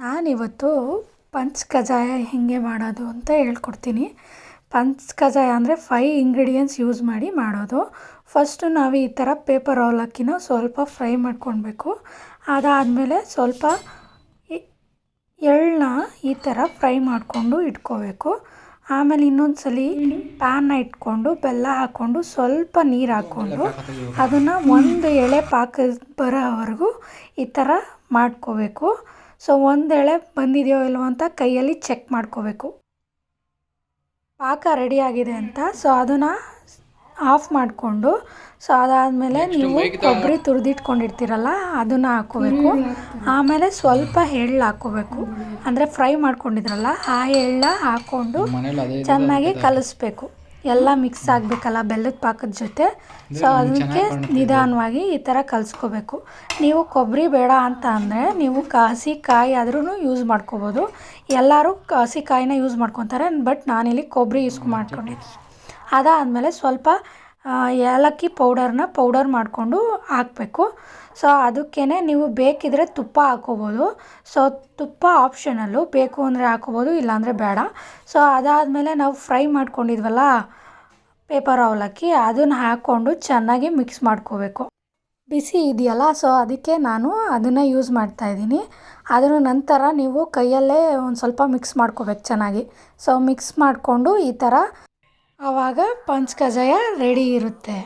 ನಾನಿವತ್ತು ಪಂಚ್ ಕಜ್ಜಾಯ ಹೇಗೆ ಮಾಡೋದು ಅಂತ ಹೇಳ್ಕೊಡ್ತೀನಿ. ಪಂಚ್ ಕಜ್ಜಾಯ ಅಂದರೆ 5 ಇಂಗ್ರೀಡಿಯೆಂಟ್ಸ್ ಯೂಸ್ ಮಾಡಿ ಮಾಡೋದು. ಫಸ್ಟು ನಾವು ಈ ಥರ ಪೇಪರ್ ಅವಲಕ್ಕಿನ ಸ್ವಲ್ಪ ಫ್ರೈ ಮಾಡ್ಕೊಳ್ಬೇಕು. ಅದಾದಮೇಲೆ ಸ್ವಲ್ಪ ಎಳ್ಳನ್ನ ಈ ಥರ ಫ್ರೈ ಮಾಡಿಕೊಂಡು ಇಟ್ಕೋಬೇಕು. ಆಮೇಲೆ ಇನ್ನೊಂದು ಸಲ ಪ್ಯಾನ್ನ ಇಟ್ಕೊಂಡು ಬೆಲ್ಲ ಹಾಕ್ಕೊಂಡು ಸ್ವಲ್ಪ ನೀರು ಹಾಕ್ಕೊಂಡು ಅದನ್ನು ಒಂದು ಎಳೆ ಪಾಕ ಬರೋವರೆಗೂ ಈ ಥರ ಮಾಡ್ಕೋಬೇಕು. ಸೊ ಒಂದು ಎಳೆ ಬಂದಿದೆಯೋ ಇಲ್ವೋ ಅಂತ ಕೈಯಲ್ಲಿ ಚೆಕ್ ಮಾಡ್ಕೋಬೇಕು. ಪಾಕ ರೆಡಿಯಾಗಿದೆ ಅಂತ ಸೊ ಅದನ್ನು ಆಫ್ ಮಾಡಿಕೊಂಡು ಸೊ ಅದಾದಮೇಲೆ ನೀವು ಕೊಬ್ಬರಿ ತುರಿದಿಟ್ಕೊಂಡಿರ್ತೀರಲ್ಲ ಅದನ್ನು ಹಾಕ್ಕೋಬೇಕು. ಆಮೇಲೆ ಸ್ವಲ್ಪ ಎಳ್ಳು ಹಾಕ್ಕೋಬೇಕು, ಅಂದರೆ ಫ್ರೈ ಮಾಡ್ಕೊಂಡಿದ್ರಲ್ಲ ಆ ಎಳ್ಳ ಹಾಕ್ಕೊಂಡು ಚೆನ್ನಾಗಿ ಕಲಿಸ್ಬೇಕು. ಎಲ್ಲ ಮಿಕ್ಸ್ ಆಗಬೇಕಲ್ಲ ಬೆಲ್ಲದ ಪಾಕದ ಜೊತೆ. ಸೊ ಅದಕ್ಕೆ ನಿಧಾನವಾಗಿ ಈ ಥರ ಕಲಿಸ್ಕೋಬೇಕು. ನೀವು ಕೊಬ್ಬರಿ ಬೇಡ ಅಂತ ಅಂದರೆ ನೀವು ಹಸಿ ಕಾಯಿ ಆದ್ರೂ ಯೂಸ್ ಮಾಡ್ಕೋಬೋದು. ಎಲ್ಲರೂ ಹಸಿ ಕಾಯಿನ ಯೂಸ್ ಮಾಡ್ಕೊತಾರೆ, ಬಟ್ ನಾನಿಲ್ಲಿ ಕೊಬ್ಬರಿ ಯೂಸ್ ಮಾಡ್ಕೊಂಡಿದ್ದೀನಿ. ಅದಾದಮೇಲೆ ಸ್ವಲ್ಪ ಏಲಕ್ಕಿ ಪೌಡರ್ ಮಾಡಿಕೊಂಡು ಹಾಕಬೇಕು. ಸೊ ಅದಕ್ಕೇ ನೀವು ಬೇಕಿದ್ದರೆ ತುಪ್ಪ ಹಾಕ್ಕೋಬೋದು. ಸೊ ತುಪ್ಪ ಆಪ್ಷನಲ್ಲು, ಬೇಕು ಅಂದರೆ ಹಾಕ್ಕೋಬೋದು, ಇಲ್ಲಾಂದರೆ ಬೇಡ. ಸೊ ಅದಾದಮೇಲೆ ನಾವು ಫ್ರೈ ಮಾಡ್ಕೊಂಡಿದ್ವಲ್ಲ ಪೇಪರ್ ಅವಲಕ್ಕಿ ಅದನ್ನು ಹಾಕ್ಕೊಂಡು ಚೆನ್ನಾಗಿ ಮಿಕ್ಸ್ ಮಾಡ್ಕೋಬೇಕು. ಬಿಸಿ ಇದೆಯಲ್ಲ ಸೊ ಅದಕ್ಕೆ ನಾನು ಅದನ್ನು ಯೂಸ್ ಮಾಡ್ತಾಯಿದ್ದೀನಿ. ಅದರ ನಂತರ ನೀವು ಕೈಯಲ್ಲೇ ಒಂದು ಸ್ವಲ್ಪ ಮಿಕ್ಸ್ ಮಾಡ್ಕೋಬೇಕು ಚೆನ್ನಾಗಿ. ಸೊ ಮಿಕ್ಸ್ ಮಾಡಿಕೊಂಡು ಈ ಥರ ಆವಾಗ ಪಂಚ್ ಕಜ್ಜಾಯ ರೆಡಿ ಇರುತ್ತೆ.